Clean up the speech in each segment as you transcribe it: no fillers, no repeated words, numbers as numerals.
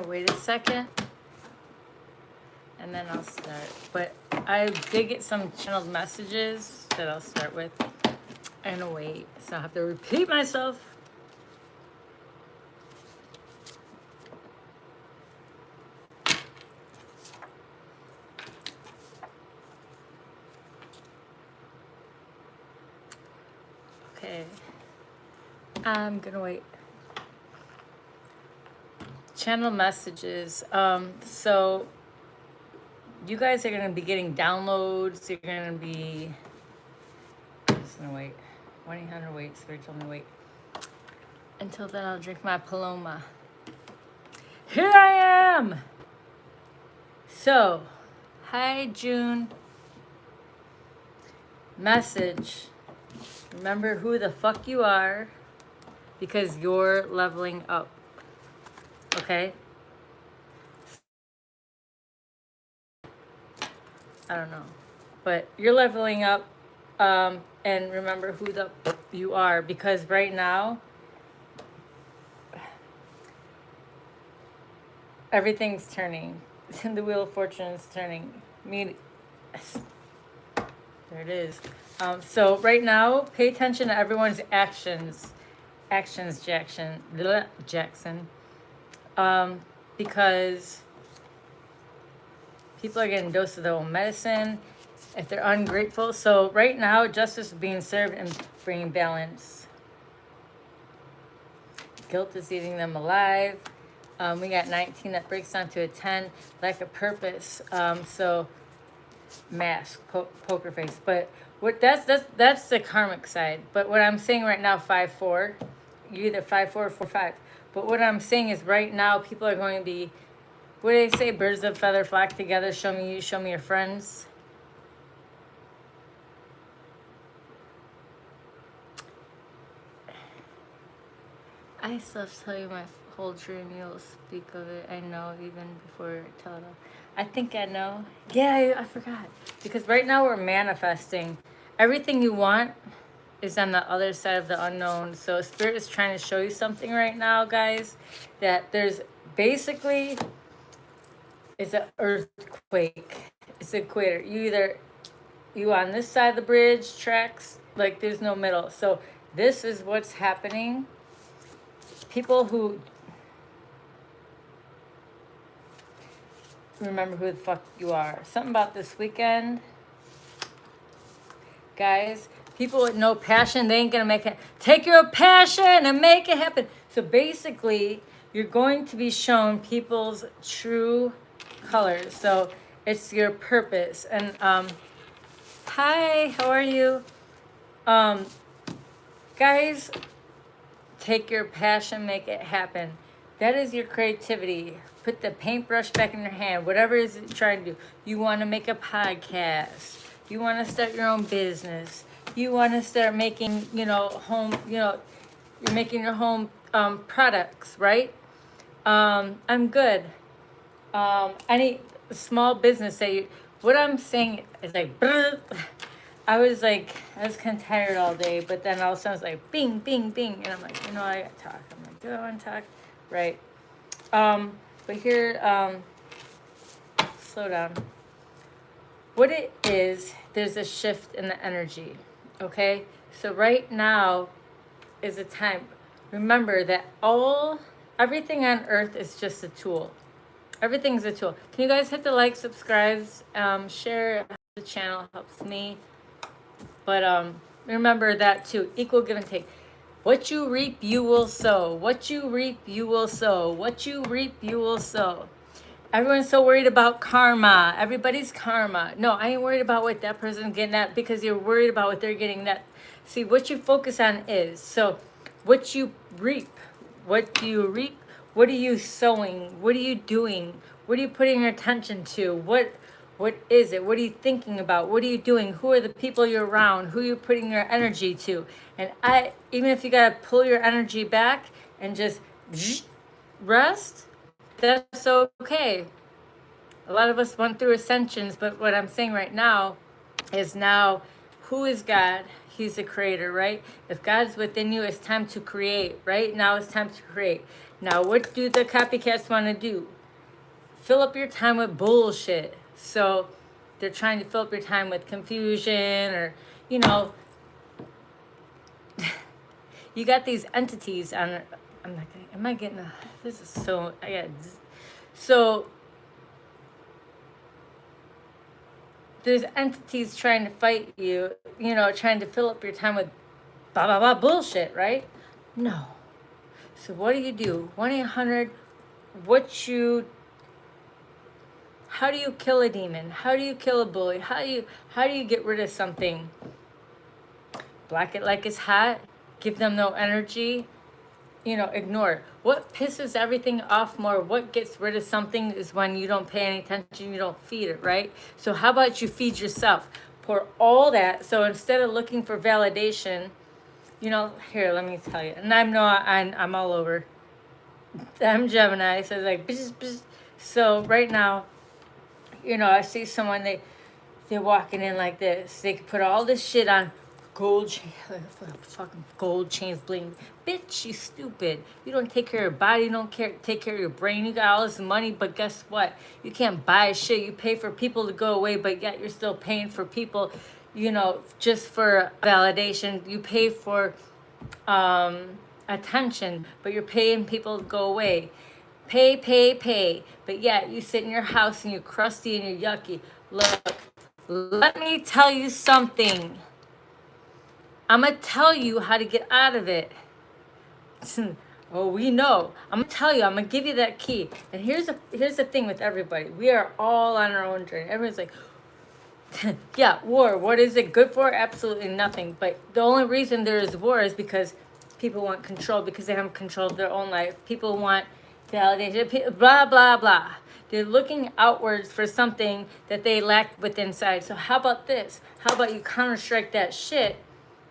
wait a second and then I'll start. But I did get some channeled messages that I'll start with. I'm gonna wait, so I have to repeat myself. Okay, I'm gonna wait. Channel messages. So you guys are gonna be getting downloads. You're gonna be. I'm just gonna wait. 1-800 wait. Spirit told me wait. Until then, I'll drink my Paloma. Here I am. So, hi June. Message. Remember who the fuck you are, because you're leveling up. Okay? I don't know. But you're leveling up, and remember who the you are, because right now everything's turning. The wheel of fortune is turning. There it is. So right now, pay attention to everyone's actions. Actions, Jackson. Because people are getting doses of their own medicine if they're ungrateful. So right now, justice is being served and bringing balance. Guilt is eating them alive. We got 19 that breaks down to a 10. Lack of purpose. So mask, poker face. But what that's the karmic side. But what I'm saying right now, 5-4, you either 5-4 or 4-5. But what I'm saying is right now, people are going to be, what do they say? Birds of feather flock together. Show me you, show me your friends. I still have to tell you my whole dream. You'll speak of it. I know even before I tell it all. I think I know. Yeah, I forgot. Because right now we're manifesting. Everything you want is on the other side of the unknown. So Spirit is trying to show you something right now, guys. That there's basically, it's an earthquake. It's an equator. You on this side of the bridge, tracks, like there's no middle. So this is what's happening. People who remember who the fuck you are. Something about this weekend. Guys, people with no passion, they ain't gonna make it. Take your passion and make it happen. So basically, you're going to be shown people's true colors. So it's your purpose. And hi, how are you? Guys, take your passion, make it happen. That is your creativity. Put the paintbrush back in your hand. Whatever it is that you're trying to do. You want to make a podcast. You want to start your own business. You want to start making, home, you're making your home products, right? I'm good. Any small business that you, what I'm saying is like, I was kind of tired all day, but then all of a sudden it's like bing, bing, bing. And I'm like, I gotta talk. I'm like, do I want to talk? Right. But here, slow down. What it is, there's a shift in the energy. Okay. So right now is a time. Remember that everything on earth is just a tool. Everything's a tool. Can you guys hit the like, subscribes, share the channel, helps me. But remember that too, equal give and take. What you reap, you will sow. What you reap, you will sow. What you reap, you will sow. Everyone's so worried about karma. Everybody's karma. No, I ain't worried about what that person's getting at, because you're worried about what they're getting at. See, what you focus on is, so what you reap. What do you reap? What are you sowing? What are you doing? What are you putting your attention to? What is it? What are you thinking about? What are you doing? Who are the people you're around? Who are you putting your energy to? And even if you gotta pull your energy back and just rest, that's okay. A lot of us went through ascensions, but what I'm saying right now is, now, who is God? He's the creator, right? If God's within you, it's time to create, right? Now it's time to create. Now, what do the copycats want to do? Fill up your time with bullshit. So they're trying to fill up your time with confusion, or, you know, you got these entities on. I'm not gonna, am I getting this is so, so there's entities trying to fight you, you know, trying to fill up your time with blah, blah, blah bullshit, right? No. So what do? 1-800, how do you kill a demon? How do you kill a bully? How do you get rid of something? Black it like it's hot, give them no energy, you know, ignore. What pisses everything off more, what gets rid of something, is when you don't pay any attention, you don't feed it, right? So how about you feed yourself? Pour all that. So instead of looking for validation, you know, here, let me tell you. And I'm all over. I'm Gemini, so it's like, bzz, bzz. So right now, you know, I see someone, they're walking in like this. They put all this shit on, fucking gold chains, bling. Bitch, you stupid. You don't take care of your body. You don't take care of your brain. You got all this money, but guess what? You can't buy shit. You pay for people to go away, but yet you're still paying for people, you know, just for validation. You pay for attention, but you're paying people to go away. Pay. But yet you sit in your house and you're crusty and you're yucky. Look, let me tell you something. I'm going to tell you how to get out of it. Oh, we know. I'm going to tell you. I'm going to give you that key. And here's the thing with everybody. We are all on our own journey. Everyone's like, yeah, war. What is it good for? Absolutely nothing. But the only reason there is war is because people want control, because they haven't controlled their own life. People want validation, blah, blah, blah. They're looking outwards for something that they lack within inside. So how about this? How about you counter-strike that shit?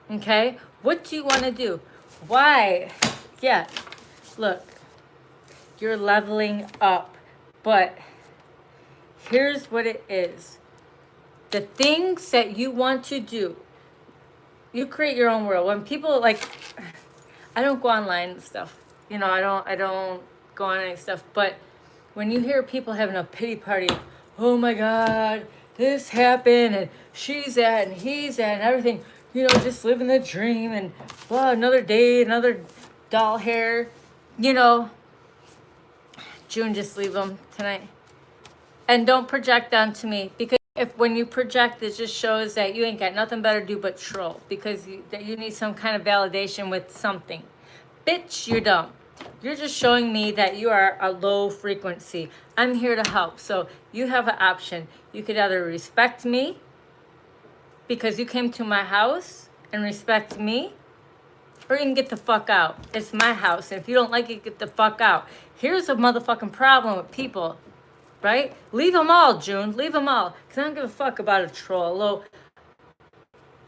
Okay? What do you want to do? Why? Yeah. Look. You're leveling up. But here's what it is. The things that you want to do, you create your own world. When people, like, I don't go online and stuff. You know, I don't go on any stuff. But when you hear people having a pity party, oh my God, this happened, and she's that, and he's that, and everything, you know, just living the dream, and blah, another day, another doll hair, you know, June, just leave them tonight. And don't project onto me, because when you project, it just shows that you ain't got nothing better to do but troll, because that you need some kind of validation with something. Bitch, you're dumb. You're just showing me that you are a low frequency. I'm here to help. So you have an option. You could either respect me because you came to my house and respect me, or you can get the fuck out. It's my house. And if you don't like it, get the fuck out. Here's a motherfucking problem with people, right? Leave them all, June. Leave them all. Because I don't give a fuck about a troll, a low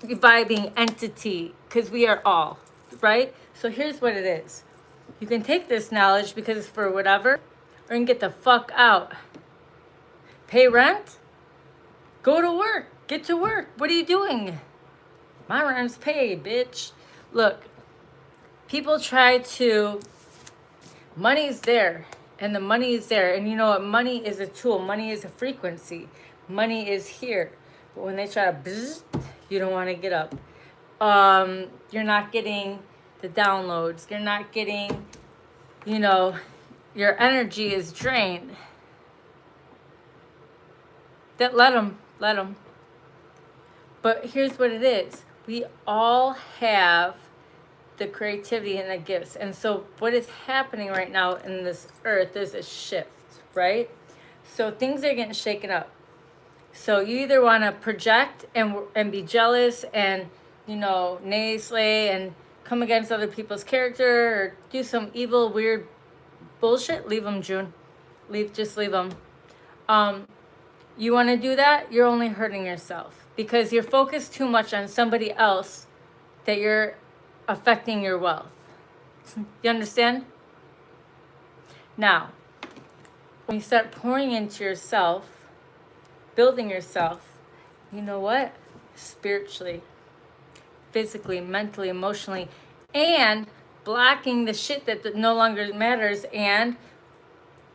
vibing entity, because we are all, right? So here's what it is. You can take this knowledge because it's for whatever, or you can get the fuck out. Pay rent? Go to work. Get to work. What are you doing? My rent's paid, bitch. Look, people try to, money's there, and the money is there. And you know what? Money is a tool. Money is a frequency. Money is here. But when they try to bzzz, you don't want to get up. You're not getting the downloads. You're not getting, you know, your energy is drained. Let them. But here's what it is. We all have the creativity and the gifts. And so what is happening right now in this earth, there's a shift, right? So things are getting shaken up. So you either want to project and be jealous and, you know, naysay and come against other people's character, or do some evil, weird bullshit. Leave them, June. Just leave them. You want to do that? You're only hurting yourself, because you're focused too much on somebody else that you're affecting your wealth. You understand? Now, when you start pouring into yourself, building yourself, you know what? Spiritually, physically, mentally, emotionally, and blocking the shit that no longer matters, and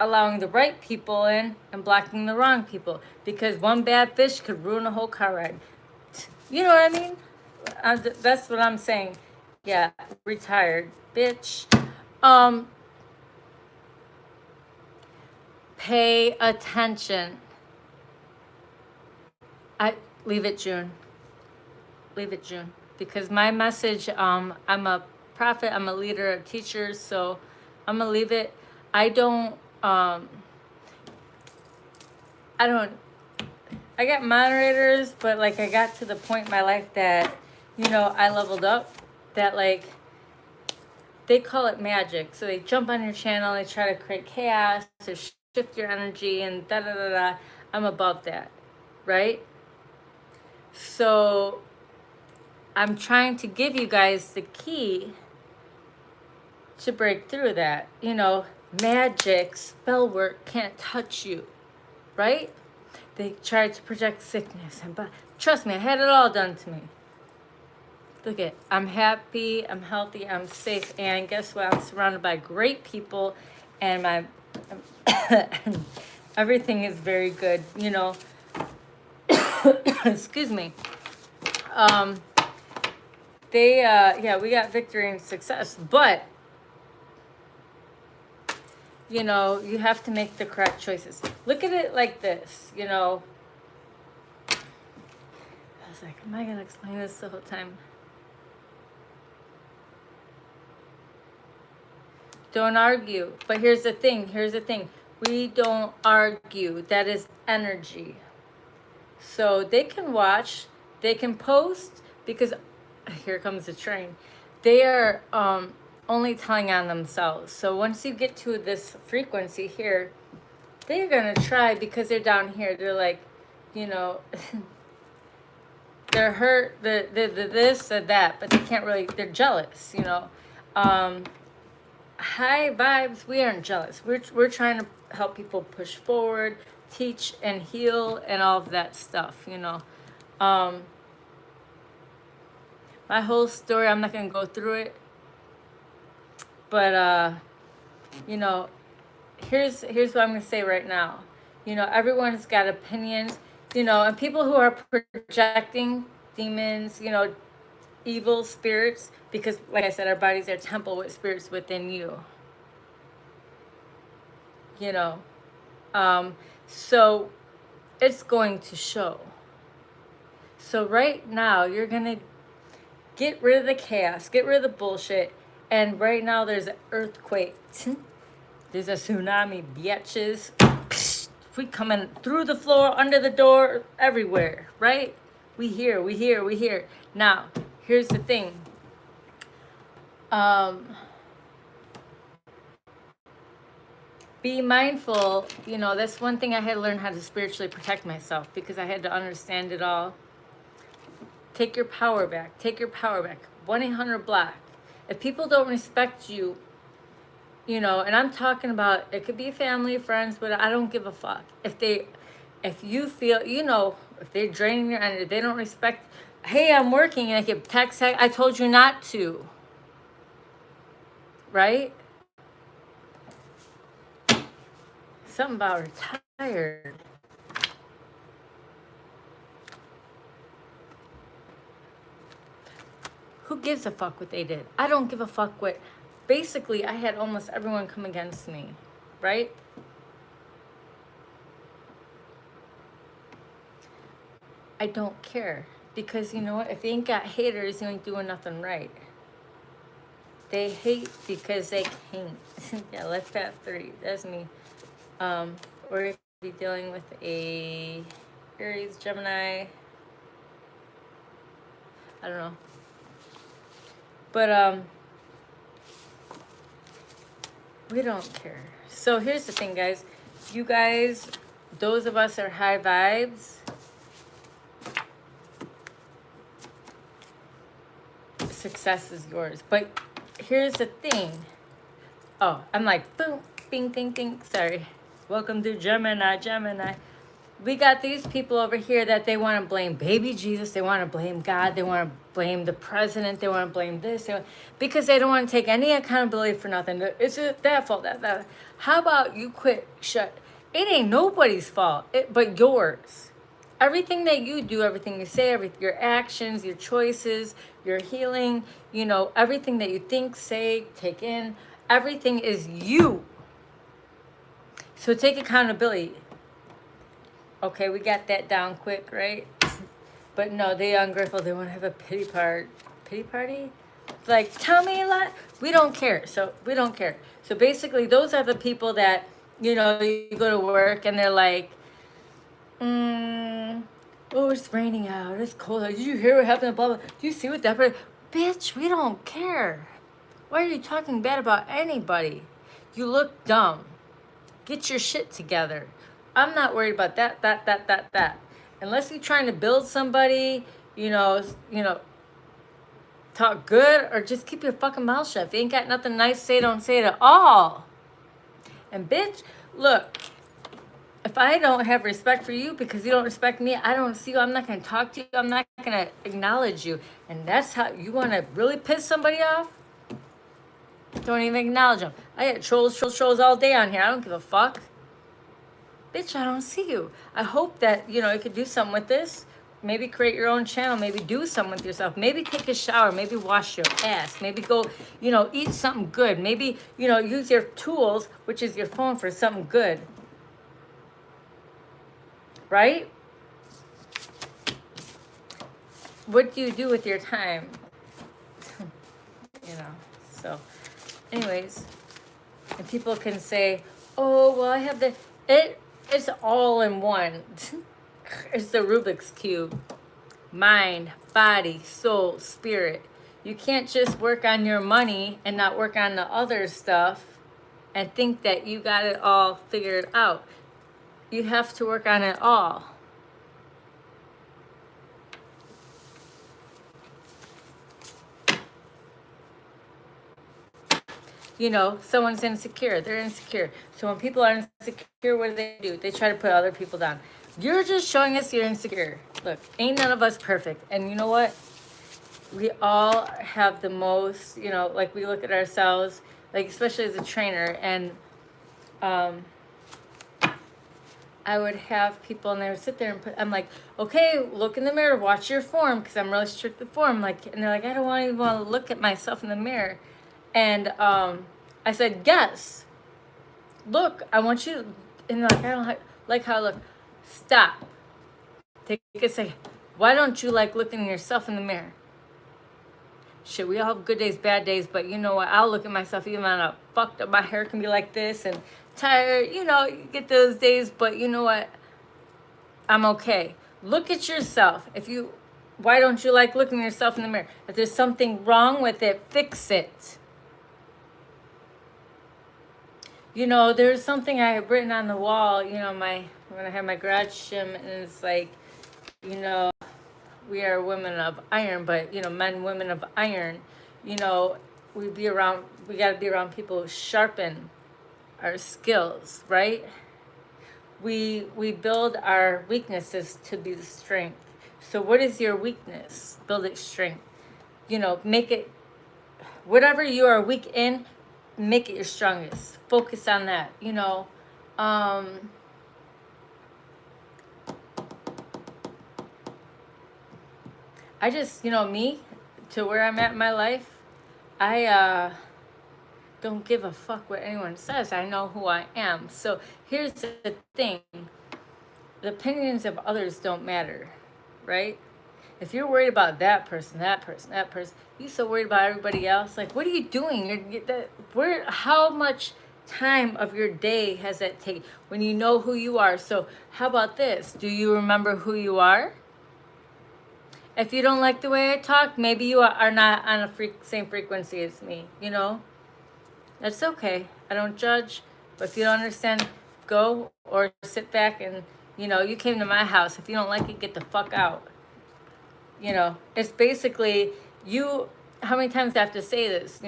allowing the right people in and blocking the wrong people, because one bad fish could ruin a whole car ride. You know what I mean? That's what I'm saying. Yeah, retired, bitch. Pay attention. I leave it, June. Leave it, June. Because my message, I'm a prophet, I'm a leader, a teacher, so I'm gonna leave it. I don't, I got moderators, but like I got to the point in my life that, you know, I leveled up, that like, they call it magic. So they jump on your channel, they try to create chaos, to shift your energy and da da da da. I'm above that, right? So I'm trying to give you guys the key to break through that. You know, magic, spell work can't touch you, right? They try to project sickness, but trust me, I had it all done to me. Look at, I'm happy, I'm healthy, I'm safe, and guess what? I'm surrounded by great people, and my everything is very good. You know, excuse me. Yeah, we got victory and success, but you know, you have to make the correct choices. Look at it like this, you know. I was like, am I gonna explain this the whole time? Don't argue. But here's the thing. We don't argue. That is energy. So they can watch, they can post, because here comes the train. They are only telling on themselves. So once you get to this frequency here, they're going to try, because they're down here. They're like, you know, they're hurt, the this or that, but they can't really, they're jealous, you know. High vibes, we aren't jealous. We're trying to help people push forward, teach and heal and all of that stuff, you know. My whole story, I'm not going to go through it. But, you know, here's what I'm going to say right now. You know, everyone's got opinions, you know, and people who are projecting demons, you know, evil spirits, because like I said, our bodies are temple with spirits within you. You know, so it's going to show. So right now, you're going to get rid of the chaos, get rid of the bullshit. And right now, there's an earthquake. There's a tsunami, bitches. We coming through the floor, under the door, everywhere, right? We here. Now, here's the thing. Be mindful, you know, that's one thing I had to learn, how to spiritually protect myself, because I had to understand it all. Take your power back. 1-800-BLACK. If people don't respect you, you know, and I'm talking about, it could be family, friends, but I don't give a fuck. If you feel, you know, if they're draining your energy, they don't respect, hey, I'm working, and I get text, I told you not to. Right? Something about retired. Who gives a fuck what they did? I don't give a fuck what. Basically, I had almost everyone come against me, right? I don't care, because you know what? If you ain't got haters, you ain't doing nothing right. They hate because they can't. Yeah, Life Path 3. That's me. We're going to be dealing with a Aries, Gemini. I don't know. But, we don't care. So here's the thing, guys. You guys, those of us are high vibes. Success is yours. But here's the thing. Oh, I'm like, boom, bing, ding, ding. Sorry. Welcome to Gemini. we got these people over here that they want to blame baby Jesus, they want to blame God, they want to blame the president, they want to blame this, because they don't want to take any accountability for nothing. It's that fault, that. How about you quit? It ain't nobody's fault, but yours. Everything that you do, everything you say, your actions, your choices, your healing, everything that you think, say, take in, everything is you. So take accountability. Okay, we got that down quick, right? But no, they ungrateful. They want to have a pity party. Like, tell me a lot. We don't care. So we don't care. So basically, those are the people that, you go to work and they're like, oh, it's raining out. It's cold. Did you hear what happened? Blah, blah. Do you see what that person? Bitch, we don't care. Why are you talking bad about anybody? You look dumb. Get your shit together. I'm not worried about that. Unless you're trying to build somebody, talk good, or just keep your fucking mouth shut. If you ain't got nothing nice to say, don't say it at all. And bitch, look, if I don't have respect for you because you don't respect me, I don't see you, I'm not going to talk to you, I'm not going to acknowledge you. And that's how you want to really piss somebody off? Don't even acknowledge them. I get trolls all day on here. I don't give a fuck. Bitch, I don't see you. I hope that, you could do something with this. Maybe create your own channel. Maybe do something with yourself. Maybe take a shower. Maybe wash your ass. Maybe go, eat something good. Maybe, use your tools, which is your phone, for something good. Right? What do you do with your time? So anyways, and people can say, oh, well, I have it's all in one. It's the Rubik's Cube. Mind, body, soul, spirit. You can't just work on your money and not work on the other stuff and think that you got it all figured out. You have to work on it all. Someone's insecure. They're insecure. So when people are insecure, what do? They try to put other people down. You're just showing us you're insecure. Look, ain't none of us perfect. And you know what? We all have the most, like we look at ourselves, like especially as a trainer. And I would have people and they would sit there and I'm like, okay, look in the mirror, watch your form, because I'm really strict with form. Like, and they're like, I don't even want to look at myself in the mirror. And I said, yes, look, I want you, and they're like, I don't like how I look. Stop. Take a second. Why don't you like looking at yourself in the mirror? Shit, we all have good days, bad days, but you know what? I'll look at myself even on a fucked up, my hair can be like this and tired, you get those days, but you know what? I'm okay. Look at yourself. Why don't you like looking at yourself in the mirror? If there's something wrong with it, fix it. There's something I have written on the wall, when I have my garage gym, and it's like, we are women of iron, but, men, women of iron, we got to be around people who sharpen our skills, right? We build our weaknesses to be the strength. So what is your weakness? Build it strength. Make it, whatever you are weak in, make it your strongest. Focus on that. I just, me, to where I'm at in my life, I don't give a fuck what anyone says. I know who I am. So here's the thing. The opinions of others don't matter, right? If you're worried about that person, you're so worried about everybody else. Like, what are you doing? How much time of your day has that taken when you know who you are? So how about this? Do you remember who you are? If you don't like the way I talk, maybe you are not on a same frequency as me, That's okay. I don't judge. But if you don't understand, go or sit back and, you came to my house. If you don't like it, get the fuck out. It's basically how many times do I have to say this,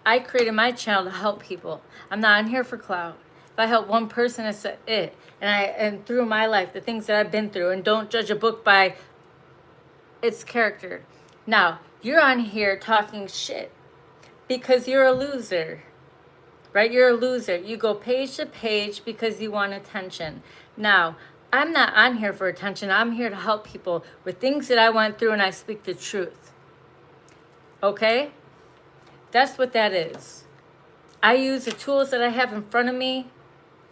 I created my channel to help people. I'm not on here for clout. If I help one person, it's it. And through my life, the things that I've been through, and don't judge a book by its character. Now, you're on here talking shit because you're a loser, right? You're a loser. You go page to page because you want attention. Now, I'm not on here for attention. I'm here to help people with things that I went through, and I speak the truth. Okay? That's what that is. I use the tools that I have in front of me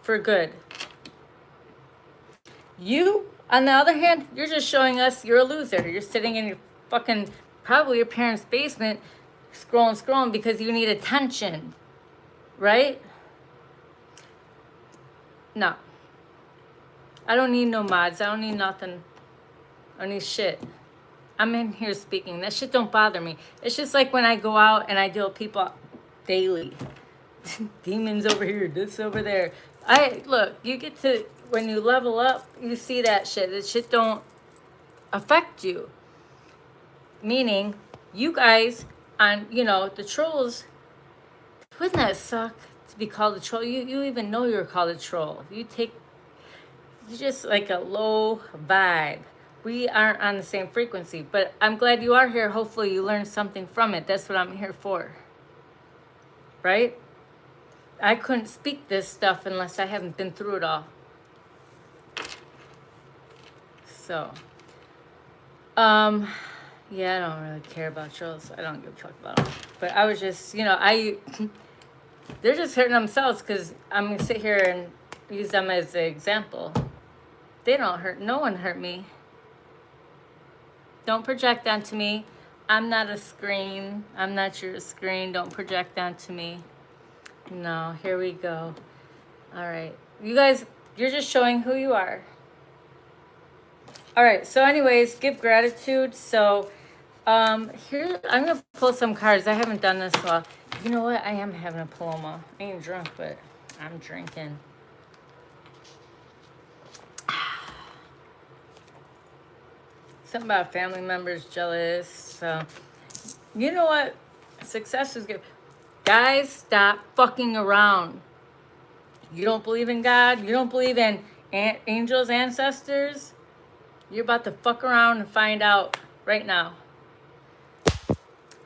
for good. You, on the other hand, you're just showing us you're a loser. You're sitting in your fucking, probably your parents' basement, scrolling because you need attention. Right? No. I don't need no mods. I don't need nothing. I don't need shit. I'm in here speaking. That shit don't bother me. It's just like when I go out and I deal with people daily. Demons over here, this over there. Look, you get to, when you level up, you see that shit. That shit don't affect you. Meaning, you guys on, the trolls, wouldn't that suck to be called a troll? You even know you're called a troll. You're just like a low vibe. We aren't on the same frequency, but I'm glad you are here. Hopefully you learned something from it. That's what I'm here for. Right? I couldn't speak this stuff unless I haven't been through it all. So, yeah, I don't really care about trolls. I don't give a fuck about them. But I was just, they're just hurting themselves because I'm going to sit here and use them as an example. They don't hurt. No one hurt me. Don't project onto me. I'm not a screen. I'm not your screen. Don't project onto me. No, here we go. All right. You guys, you're just showing who you are. All right. So anyways, give gratitude. So here, I'm going to pull some cards. I haven't done this well. You know what? I am having a Paloma. I ain't drunk, but I'm drinking. Something about family members jealous. So, you know what? Success is good. Guys, stop fucking around. You don't believe in God? You don't believe in angels, ancestors? You're about to fuck around and find out right now.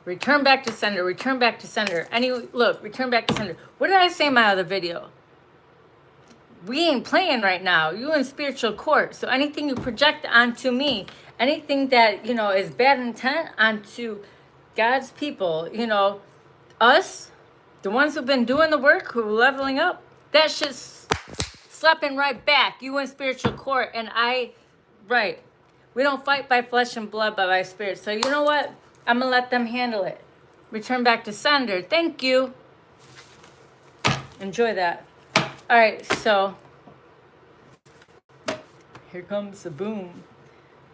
Return back to sender. Return back to sender. Return back to sender. What did I say in my other video? We ain't playing right now. You in spiritual court. So anything you project onto me, anything that, is bad intent onto God's people, us, the ones who've been doing the work, who are leveling up, that shit's slapping right back. You in spiritual court, and right. We don't fight by flesh and blood, but by spirit. So you know what? I'm going to let them handle it. Return back to sender. Thank you. Enjoy that. All right, so here comes the boom.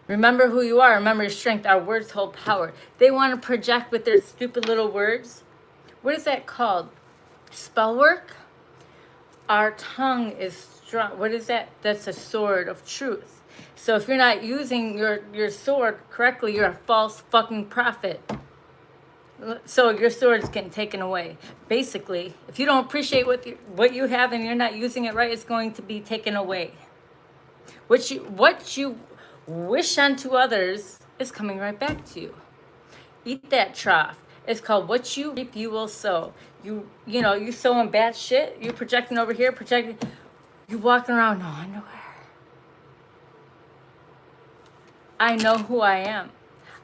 Remember who you are. Remember your strength. Our words hold power. They want to project with their stupid little words. What is that called? Spell work? Our tongue is strong. What is that? That's a sword of truth. So if you're not using your sword correctly, you're a false fucking prophet. So your sword's getting taken away. Basically, if you don't appreciate what you have and you're not using it right, it's going to be taken away. What you wish unto others is coming right back to you. Eat that trough. It's called what you reap, you will sow. You sowing bad shit. You projecting over here, you walking around, no underwear. I know who I am.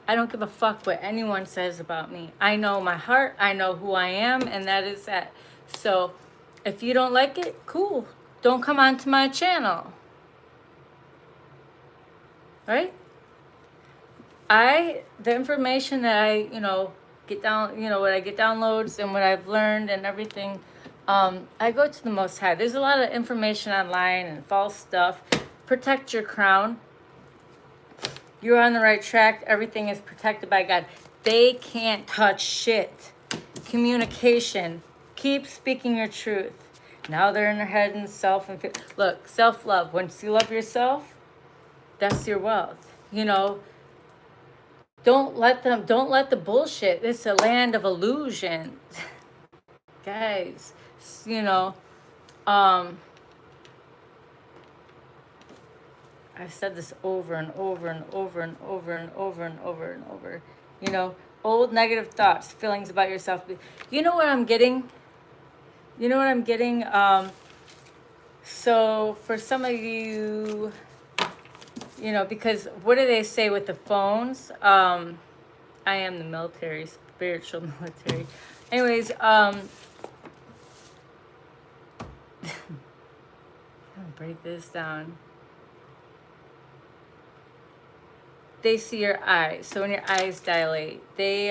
I don't give a fuck what anyone says about me. I know my heart. I know who I am, and that is that. So if you don't like it, cool. Don't come onto my channel. Right? The information that I, get down, what I get downloads and what I've learned and everything, I go to the Most High. There's a lot of information online and false stuff. Protect your crown. You're on the right track. Everything is protected by God. They can't touch shit. Communication. Keep speaking your truth. Now they're in their head and look, self-love. Once you love yourself, that's your wealth. Don't let the bullshit. It's a land of illusion. Guys, I've said this over and over and over and over and over and over and over. You know, old negative thoughts, feelings about yourself. You know what I'm getting? You know what I'm getting? So for some of you, you know, because what do they say with the phones? I am the military, spiritual military. Anyways, I'm gonna break this down. They see your eyes. So when your eyes dilate, they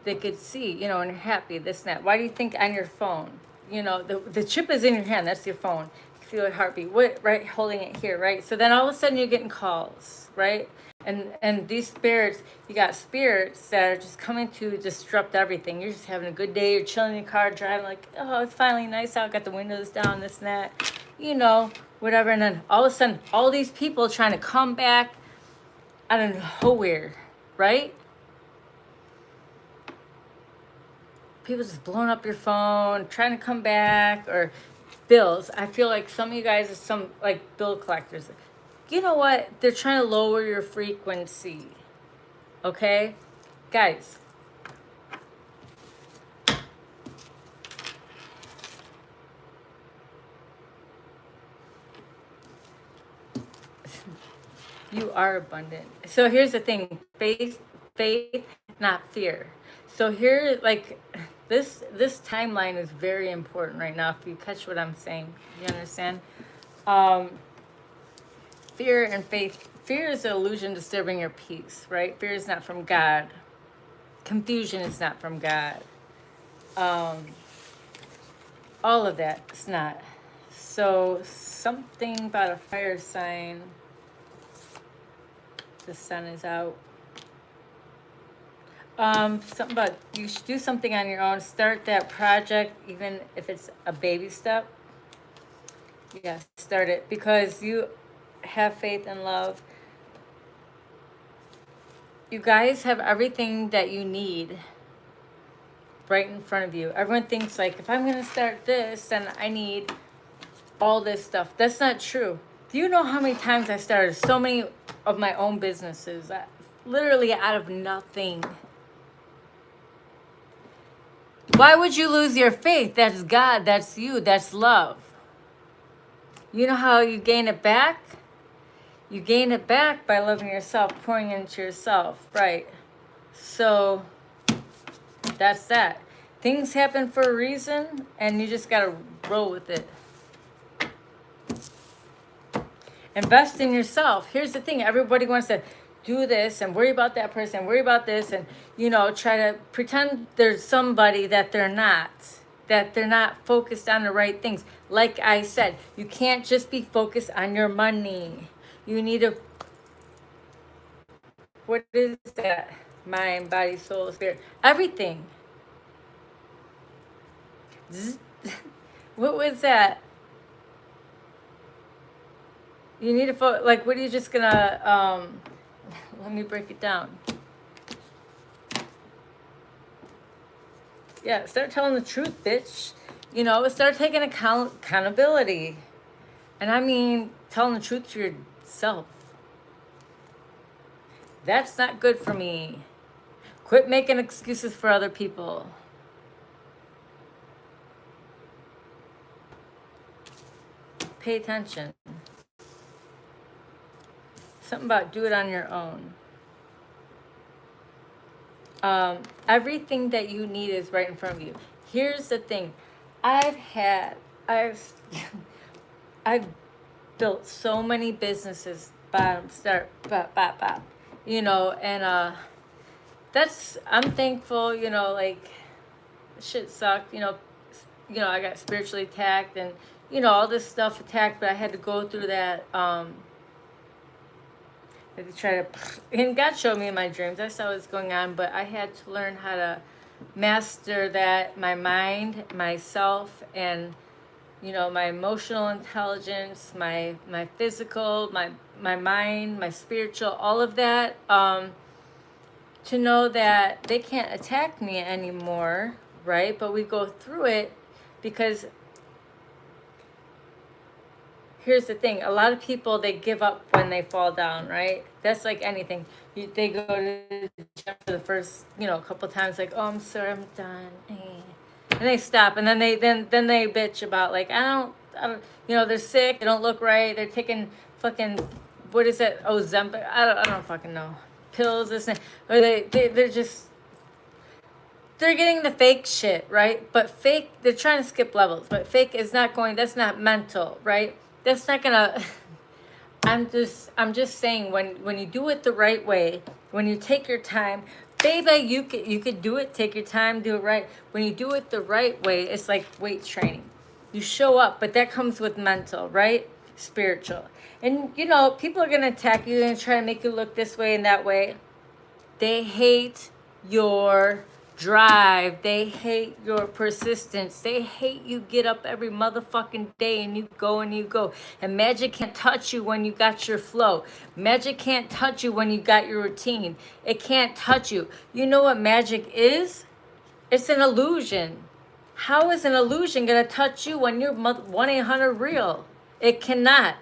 could see, you know, when you're happy, this and that. Why do you think on your phone? You know, the chip is in your hand. That's your phone. You can feel your heartbeat. What, right? Holding it here, right? So then all of a sudden you're getting calls, right? And these spirits, you got spirits that are just coming to disrupt everything. You're just having a good day. You're chilling in your car, driving like, oh, it's finally nice out. Got the windows down, this and that. You know, whatever. And then all of a sudden, all these people trying to come back out of nowhere, right? People just blowing up your phone, trying to come back, or bills. I feel like some of you guys are some like bill collectors. You know what? They're trying to lower your frequency. Okay? Guys. You are abundant. So here's the thing. Faith, not fear. So here, like, this timeline is very important right now. If you catch what I'm saying, you understand? Fear and faith. Fear is an illusion disturbing your peace, right? Fear is not from God. Confusion is not from God. All of that is not. So something about a fire sign. The sun is out. Something about you should do something on your own. Start that project, even if it's a baby step. Yeah, start it because you have faith and love. You guys have everything that you need right in front of you. Everyone thinks like, if I'm going to start this, then I need all this stuff. That's not true. Do you know how many times I started so many of my own businesses, literally out of nothing? Why would you lose your faith? That's God, that's you, that's love. You know how you gain it back? You gain it back by loving yourself, pouring into yourself, right? So that's that. Things happen for a reason, and you just gotta roll with it. Invest in yourself. Here's the thing. Everybody wants to do this and worry about that person, worry about this, and, you know, try to pretend there's somebody that they're not focused on the right things. Like I said, you can't just be focused on your money. You need to, what is that? Mind, body, soul, spirit, everything. What was that? You need to like, what are you just gonna, let me break it down. Yeah, start telling the truth, bitch. You know, start taking accountability. And I mean, telling the truth to yourself. That's not good for me. Quit making excuses for other people. Pay attention. Something about do it on your own. Everything that you need is right in front of you. Here's the thing. I've built so many businesses, bottom, start, you know, and I'm thankful, you know, like, shit sucked, you know, I got spiritually attacked and, you know, all this stuff attacked, but I had to go through that, I had to try to, and God showed me in my dreams, I saw what's going on, but I had to learn how to master that, my mind, myself, and, you know, my emotional intelligence, my physical, my mind, my spiritual, all of that, to know that they can't attack me anymore, right? But we go through it because here's the thing. A lot of people, they give up when they fall down, right? That's like anything. They go to the gym for the first, couple times, like, oh, I'm sorry, I'm done. And they stop, and then they bitch about, like, I don't, they're sick, they don't look right, they're taking fucking, what is that, Ozempic? I don't fucking know. Pills, this and or they're just, they're getting the fake shit, right? But fake, they're trying to skip levels, but fake is not going, that's not mental, right? That's not gonna, I'm just saying, when you do it the right way, when you take your time, baby, you could do it, take your time, do it right. When you do it the right way, it's like weight training. You show up, but that comes with mental, right? Spiritual. And, people are gonna attack you and try to make you look this way and that way. They hate your drive. They hate your persistence. They hate you get up every motherfucking day and you go and you go. And magic can't touch you when you got your flow. Magic can't touch you when you got your routine. It can't touch you. You know what magic is? It's an illusion. How is an illusion gonna touch you when you're 1-800-REAL? It cannot.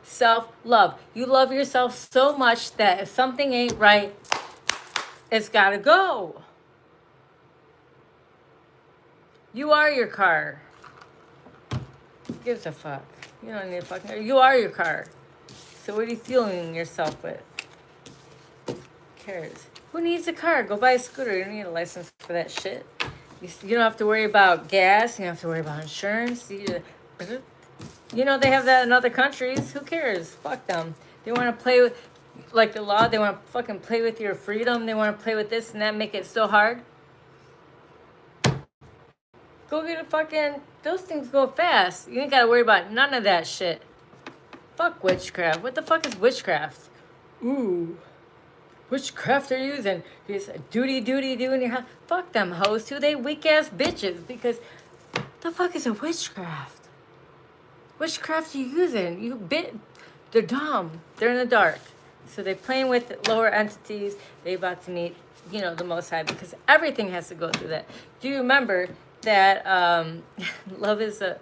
Self-love. You love yourself so much that if something ain't right, it's gotta go. You are your car. Who gives a fuck? You don't need a fucking car. You are your car. So what are you fueling yourself with? Who cares? Who needs a car? Go buy a scooter. You don't need a license for that shit. You don't have to worry about gas. You don't have to worry about insurance. They have that in other countries. Who cares? Fuck them. They want to play with, like the law. They want to fucking play with your freedom. They want to play with this and that, make it so hard. Go get a fucking, those things go fast. You ain't got to worry about none of that shit. Fuck witchcraft. What the fuck is witchcraft? Ooh. Witchcraft are you using? Just duty do in your house. Fuck them hoes too. They weak ass bitches because the fuck is a witchcraft? Witchcraft are you using? They're dumb. They're in the dark. So they're playing with lower entities. They about to meet, the Most High, because everything has to go through that. Do you remember that love is the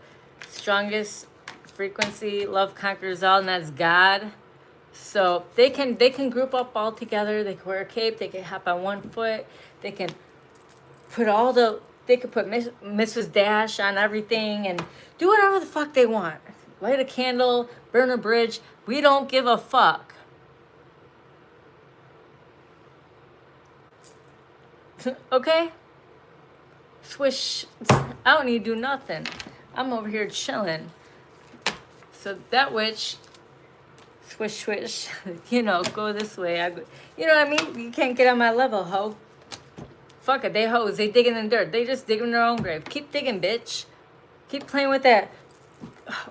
strongest frequency? Love conquers all, and that's God. So they can group up all together. They can wear a cape. They can hop on one foot. They can put Mrs. Dash on everything and do whatever the fuck they want. Light a candle, burn a bridge. We don't give a fuck. Okay? Swish. I don't need to do nothing. I'm over here chilling. So that witch, swish, go this way. You know what I mean? You can't get on my level, ho. Fuck it, they hoes. They digging in the dirt. They just digging their own grave. Keep digging, bitch. Keep playing with that.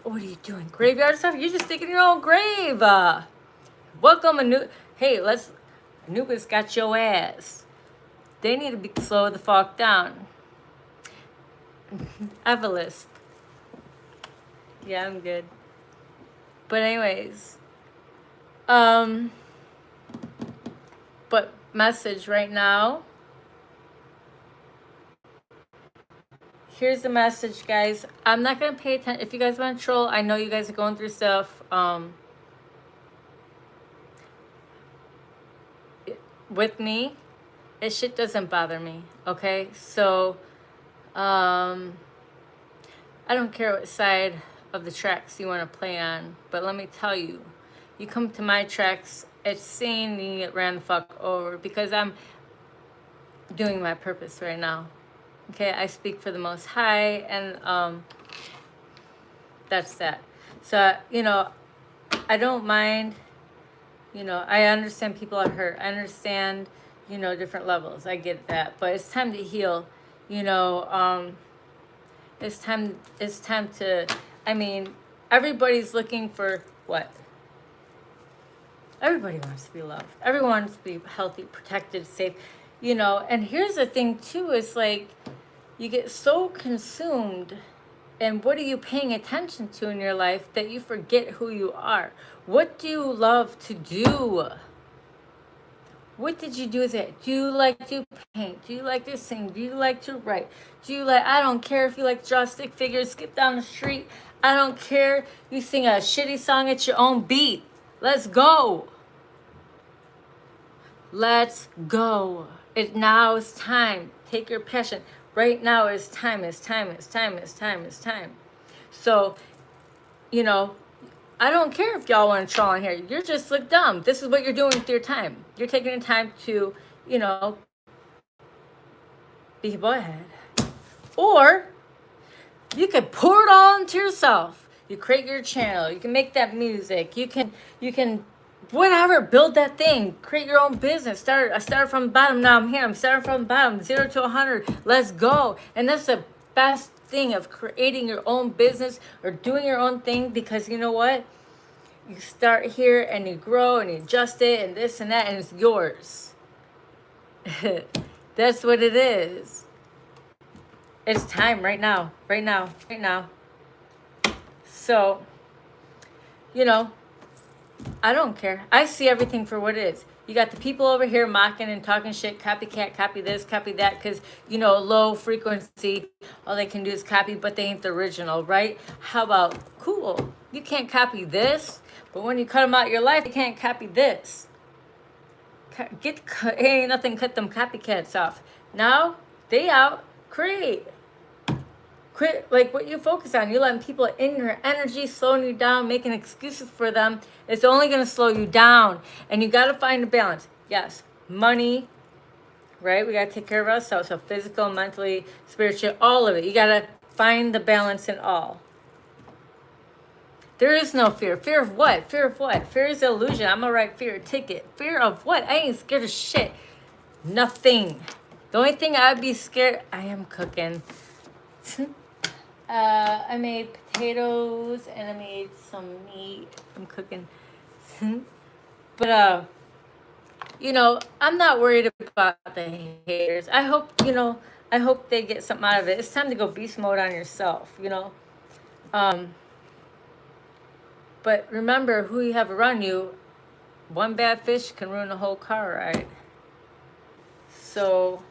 What are you doing? Graveyard stuff? You're just digging your own grave. Welcome, Hey, Anubis got your ass. They need to be slow the fuck down. Evelist. Yeah, I'm good. But anyways, but message right now. Here's the message, guys. I'm not gonna pay attention. If you guys want to troll, I know you guys are going through stuff. With me, shit doesn't bother me. Okay, so I don't care what side of the tracks you want to play on, but let me tell you, you come to my tracks, it's seen, you get ran the fuck over, because I'm doing my purpose right now. Okay, I speak for the Most High, and that's that. So, I don't mind, I understand people are hurt. I understand, different levels. I get that. But it's time to heal, it's time to, everybody's looking for what? Everybody wants to be loved. Everyone wants to be healthy, protected, safe, and here's the thing too, is like, you get so consumed and what are you paying attention to in your life that you forget who you are. What do you love to do? What did you do with it? Do you like to paint? Do you like to sing? Do you like to write? Do you like, I don't care if you like to draw stick figures, skip down the street. I don't care. You sing a shitty song at your own beat. Let's go. Let's go. It now is time. Take your passion. Right now is time, is time, is time, is time, is time. So, you know, I don't care if y'all want to troll on here. You're just look dumb. This is what you're doing with your time. You're taking the time to, you know, be a boyhead. Or you can pour it all into yourself. You create your channel. You can make that music. You can whatever, build that thing. Create your own business. I started from the bottom, now I'm here. I'm starting from the bottom, 0 to 100. Let's go. And that's the best thing of creating your own business or doing your own thing, because you know what? You start here and you grow and you adjust it and this and that, and it's yours. That's what it is. It's time right now, right now, right now. So, you know, I don't care. I see everything for what it is. You got the people over here mocking and talking shit, copycat, copy this, copy that, because, you know, low frequency, all they can do is copy, but they ain't the original, right? How about, cool, you can't copy this, but when you cut them out of your life, you can't copy this. Ain't nothing cut them copycats off. Now, they out, create. Quit, like what you focus on. You're letting people in your energy, slowing you down, making excuses for them. It's only going to slow you down. And you got to find a balance. Yes, money, right? We got to take care of ourselves. So physical, mentally, spiritual, all of it. You got to find the balance in all. There is no fear. Fear of what? Fear of what? Fear is illusion. I'm going to write fear ticket. Fear of what? I ain't scared of shit. Nothing. The only thing I'd be scared, I am cooking. I made potatoes and I made some meat. I'm cooking. But, you know, I'm not worried about the haters. I hope, you know, I hope they get something out of it. It's time to go beast mode on yourself, you know. But remember who you have around you. One bad fish can ruin the whole car ride. So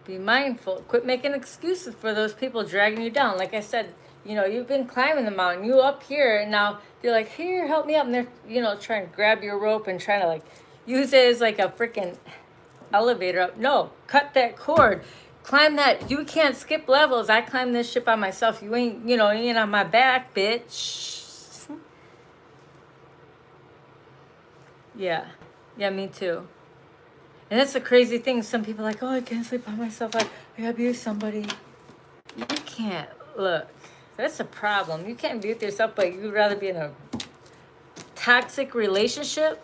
be mindful. Quit making excuses for those people dragging you down. Like I said, you know, you've been climbing the mountain. You up here, and now you're like, here, help me up. And they're, you know, trying to grab your rope and trying to, like, use it as, like, a freaking elevator up. No, cut that cord. Climb that. You can't skip levels. I climbed this shit by myself. You ain't, you know, you ain't on my back, bitch. Yeah. Yeah, me too. And that's the crazy thing. Some people are like, oh, I can't sleep by myself. I gotta be with somebody. You can't. Look, that's a problem. You can't be with yourself, but you'd rather be in a toxic relationship.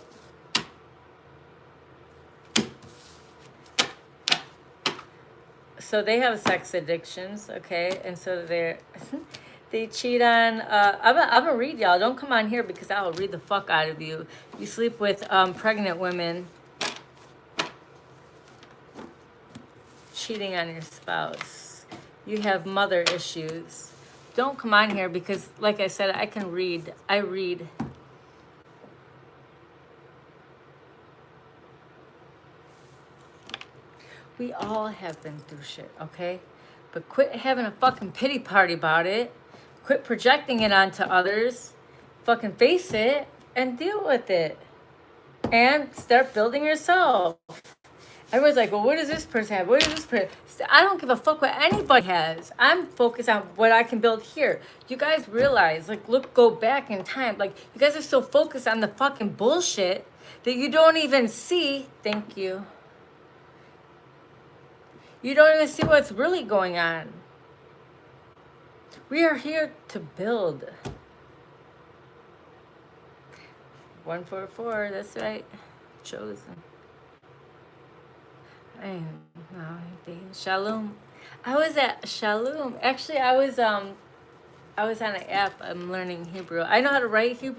So they have sex addictions, okay? And so they cheat on, I'm gonna read y'all. Don't come on here because I'll read the fuck out of you. You sleep with pregnant women. Cheating on your spouse. You have mother issues. Don't come on here because, like I said, I can read. I read. We all have been through shit, okay? But quit having a fucking pity party about it. Quit projecting it onto others. Fucking face it and deal with it. And start building yourself. Everyone's like, well, what does this person have? What does this person? I don't give a fuck what anybody has. I'm focused on what I can build here. You guys realize, like, look, go back in time. Like, you guys are so focused on the fucking bullshit that you don't even see. Thank you. You don't even see what's really going on. We are here to build. 144, that's right. Chosen. Shalom. I was at Shalom. Actually, I was on an app. I'm learning Hebrew. I know how to write Hebrew.